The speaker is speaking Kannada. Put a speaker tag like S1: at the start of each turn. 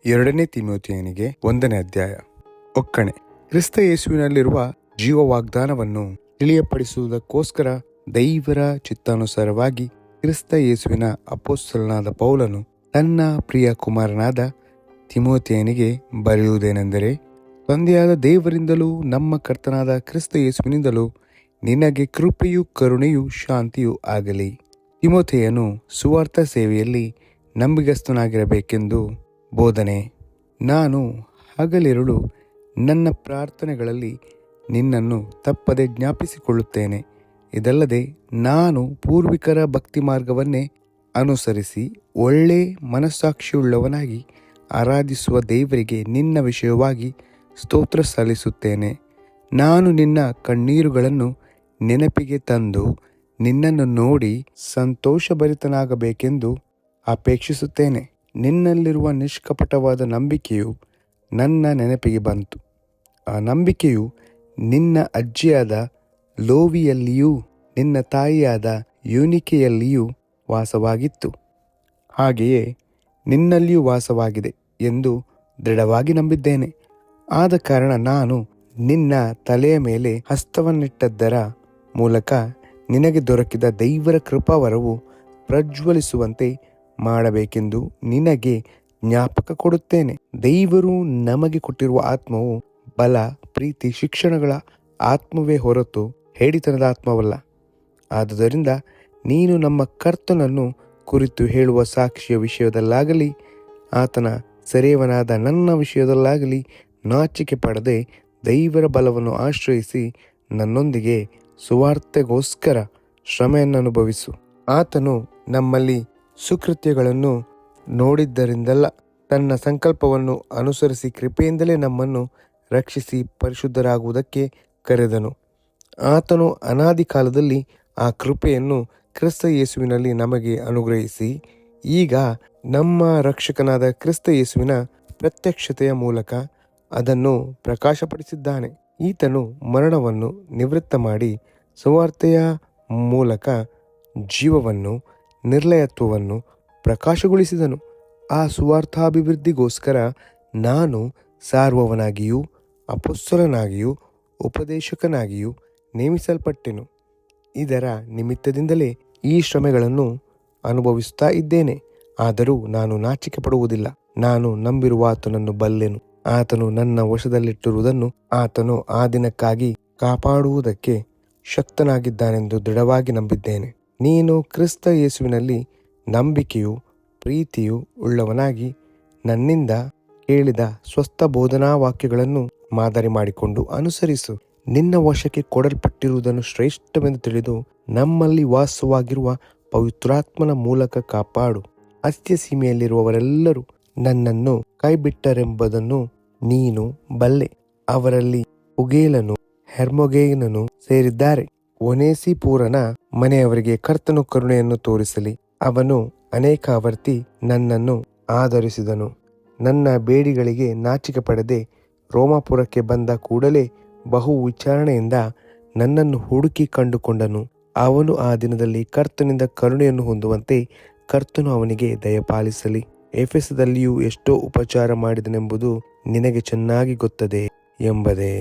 S1: 2 ತಿಮೋಥೆಯನಿಗೆ 1ನೇ ಅಧ್ಯಾಯ. ಒಕ್ಕಣೆ. ಕ್ರಿಸ್ತ ಯೇಸುವಿನಲ್ಲಿರುವ ಜೀವ ವಾಗ್ದಾನವನ್ನು ತಿಳಿಯಪಡಿಸುವುದಕ್ಕೋಸ್ಕರ ದೈವರ ಚಿತ್ತಾನುಸಾರವಾಗಿ ಕ್ರಿಸ್ತ ಯೇಸುವಿನ ಅಪೊಸ್ತಲನಾದ ಪೌಲನು ತನ್ನ ಪ್ರಿಯ ಕುಮಾರನಾದ ತಿಮೋಥೆಯನಿಗೆ ಬರೆಯುವುದೇನೆಂದರೆ, ತಂದೆಯಾದ ದೇವರಿಂದಲೂ ನಮ್ಮ ಕರ್ತನಾದ ಕ್ರಿಸ್ತ ಯೇಸುವಿನಿಂದಲೂ ನಿನಗೆ ಕೃಪೆಯೂ ಕರುಣೆಯೂ ಶಾಂತಿಯೂ ಆಗಲಿ. ತಿಮೋಥೆಯನು ಸುವಾರ್ಥ ಸೇವೆಯಲ್ಲಿ ನಂಬಿಗಸ್ತನಾಗಿರಬೇಕೆಂದು ಬೋಧನೆ. ನಾನು ಹಗಲಿರುಳು ನನ್ನ ಪ್ರಾರ್ಥನೆಗಳಲ್ಲಿ ನಿನ್ನನ್ನು ತಪ್ಪದೆ ಜ್ಞಾಪಿಸಿಕೊಳ್ಳುತ್ತೇನೆ. ಇದಲ್ಲದೆ ನಾನು ಪೂರ್ವಿಕರ ಭಕ್ತಿ ಮಾರ್ಗವನ್ನೇ ಅನುಸರಿಸಿ ಒಳ್ಳೆ ಮನಸ್ಸಾಕ್ಷಿಯುಳ್ಳವನಾಗಿ ಆರಾಧಿಸುವ ದೇವರಿಗೆ ನಿನ್ನ ವಿಷಯವಾಗಿ ಸ್ತೋತ್ರ ಸಲ್ಲಿಸುತ್ತೇನೆ. ನಾನು ನಿನ್ನ ಕಣ್ಣೀರುಗಳನ್ನು ನೆನಪಿಗೆ ತಂದು ನಿನ್ನನ್ನು ನೋಡಿ ಸಂತೋಷಭರಿತನಾಗಬೇಕೆಂದು ಅಪೇಕ್ಷಿಸುತ್ತೇನೆ. ನಿನ್ನಲ್ಲಿರುವ ನಿಷ್ಕಪಟವಾದ ನಂಬಿಕೆಯು ನನ್ನ ನೆನಪಿಗೆ ಬಂತು. ಆ ನಂಬಿಕೆಯು ನಿನ್ನ ಅಜ್ಜಿಯಾದ ಲೋವಿಯಲ್ಲಿಯೂ ನಿನ್ನ ತಾಯಿಯಾದ ಯೂನಿಕೆಯಲ್ಲಿಯೂ ವಾಸವಾಗಿತ್ತು. ಹಾಗೆಯೇ ನಿನ್ನಲ್ಲಿಯೂ ವಾಸವಾಗಿದೆ ಎಂದು ದೃಢವಾಗಿ ನಂಬಿದ್ದೇನೆ. ಆದ ಕಾರಣ ನಾನು ನಿನ್ನ ತಲೆಯ ಮೇಲೆ ಹಸ್ತವನ್ನಿಟ್ಟದ್ದರ ಮೂಲಕ ನಿನಗೆ ದೊರಕಿದ ದೈವರ ಕೃಪಾವರವು ಪ್ರಜ್ವಲಿಸುವಂತೆ ಮಾಡಬೇಕೆಂದು ನಿನಗೆ ಜ್ಞಾಪಕ ಕೊಡುತ್ತೇನೆ. ದೇವರು ನಮಗೆ ಕೊಟ್ಟಿರುವ ಆತ್ಮವು ಬಲ, ಪ್ರೀತಿ, ಶಿಕ್ಷಣಗಳ ಆತ್ಮವೇ ಹೊರತು ಹೇಡಿತನದ ಆತ್ಮವಲ್ಲ. ಆದುದರಿಂದ ನೀನು ನಮ್ಮ ಕರ್ತನನ್ನು ಕುರಿತು ಹೇಳುವ ಸಾಕ್ಷಿಯ ವಿಷಯದಲ್ಲಾಗಲಿ ಆತನ ಸೆರೆಯವನಾದ ನನ್ನ ವಿಷಯದಲ್ಲಾಗಲಿ ನಾಚಿಕೆ ಪಡದೆ ದೈವರ ಬಲವನ್ನು ಆಶ್ರಯಿಸಿ ನನ್ನೊಂದಿಗೆ ಸುವಾರ್ತೆಗೋಸ್ಕರ ಶ್ರಮೆಯನ್ನು ಅನುಭವಿಸು. ಆತನು ನಮ್ಮಲ್ಲಿ ಸುಕೃತ್ಯಗಳನ್ನು ನೋಡಿದ್ದರಿಂದಲ್ಲ, ತನ್ನ ಸಂಕಲ್ಪವನ್ನು ಅನುಸರಿಸಿ ಕೃಪೆಯಿಂದಲೇ ನಮ್ಮನ್ನು ರಕ್ಷಿಸಿ ಪರಿಶುದ್ಧರಾಗುವುದಕ್ಕೆ ಕರೆದನು. ಆತನು ಅನಾದಿ ಕಾಲದಲ್ಲಿ ಆ ಕೃಪೆಯನ್ನು ಕ್ರಿಸ್ತ ಯೇಸುವಿನಲ್ಲಿ ನಮಗೆ ಅನುಗ್ರಹಿಸಿ ಈಗ ನಮ್ಮ ರಕ್ಷಕನಾದ ಕ್ರಿಸ್ತ ಯೇಸುವಿನ ಪ್ರತ್ಯಕ್ಷತೆಯ ಮೂಲಕ ಅದನ್ನು ಪ್ರಕಾಶಪಡಿಸಿದ್ದಾನೆ. ಈತನು ಮರಣವನ್ನು ನಿವೃತ್ತ ಮಾಡಿ ಸುವಾರ್ತೆಯ ಮೂಲಕ ಜೀವವನ್ನು, ನಿರ್ಲಯತ್ವವನ್ನು ಪ್ರಕಾಶಗೊಳಿಸಿದನು. ಆ ಸುವಾರ್ತಾಭಿವೃದ್ಧಿಗೋಸ್ಕರ ನಾನು ಸಾರುವವನಾಗಿಯೂ ಅಪೊಸ್ತಲನಾಗಿಯೂ ಉಪದೇಶಕನಾಗಿಯೂ ನೇಮಿಸಲ್ಪಟ್ಟೆನು. ಇದರ ನಿಮಿತ್ತದಿಂದಲೇ ಈ ಶ್ರಮೆಗಳನ್ನು ಅನುಭವಿಸುತ್ತಾ ಇದ್ದೇನೆ. ಆದರೂ ನಾನು ನಾಚಿಕೆ ಪಡುವುದಿಲ್ಲ. ನಾನು ನಂಬಿರುವ ಆತನನ್ನು ಬಲ್ಲೆನು. ಆತನು ನನ್ನ ವಶದಲ್ಲಿಟ್ಟಿರುವುದನ್ನು ಆತನು ಆ ದಿನಕ್ಕಾಗಿ ಕಾಪಾಡುವುದಕ್ಕೆ ಶಕ್ತನಾಗಿದ್ದಾನೆಂದು ದೃಢವಾಗಿ ನಂಬಿದ್ದೇನೆ. ನೀನು ಕ್ರಿಸ್ತ ಯೇಸುವಿನಲ್ಲಿ ನಂಬಿಕೆಯೂ ಪ್ರೀತಿಯೂ ಉಳ್ಳವನಾಗಿ ನನ್ನಿಂದ ಕೇಳಿದ ಸ್ವಸ್ಥ ಬೋಧನಾ ವಾಕ್ಯಗಳನ್ನು ಮಾದರಿ ಮಾಡಿಕೊಂಡು ಅನುಸರಿಸು. ನಿನ್ನ ವಶಕ್ಕೆ ಕೊಡಲ್ಪಟ್ಟಿರುವುದನ್ನು ಶ್ರೇಷ್ಠವೆಂದು ತಿಳಿದು ನಮ್ಮಲ್ಲಿ ವಾಸವಾಗಿರುವ ಪವಿತ್ರಾತ್ಮನ ಮೂಲಕ ಕಾಪಾಡು. ಅಸ್ಯ ಸೀಮೆಯಲ್ಲಿರುವವರೆಲ್ಲರೂ ನನ್ನನ್ನು ಕೈಬಿಟ್ಟರೆಂಬುದನ್ನು ನೀನು ಬಲ್ಲೆ. ಅವರಲ್ಲಿ ಉಗೇಲನು, ಹೆರ್ಮೊಗೇನನು ಸೇರಿದ್ದಾರೆ. ಒನೇಸಿಫೋರನ ಮನೆಯವರಿಗೆ ಕರ್ತನು ಕರುಣೆಯನ್ನು ತೋರಿಸಲಿ. ಅವನು ಅನೇಕ ಆವರ್ತಿ ನನ್ನನ್ನು ಆಧರಿಸಿದನು. ನನ್ನ ಬೇಡಿಗಳಿಗೆ ನಾಚಿಕೆ ಪಡದೆ ರೋಮಾಪುರಕ್ಕೆ ಬಂದ ಕೂಡಲೇ ಬಹು ವಿಚಾರಣೆಯಿಂದ ನನ್ನನ್ನು ಹುಡುಕಿ ಕಂಡುಕೊಂಡನು. ಅವನು ಆ ದಿನದಲ್ಲಿ ಕರ್ತನಿಂದ ಕರುಣೆಯನ್ನು ಹೊಂದುವಂತೆ ಕರ್ತನು ಅವನಿಗೆ ದಯಪಾಲಿಸಲಿ. ಎಫೆಸದಲ್ಲಿಯೂ ಎಷ್ಟೋ ಉಪಚಾರ ಮಾಡಿದನೆಂಬುದು ನಿನಗೆ ಚೆನ್ನಾಗಿ ಗೊತ್ತದೆ ಎಂಬುದೇ.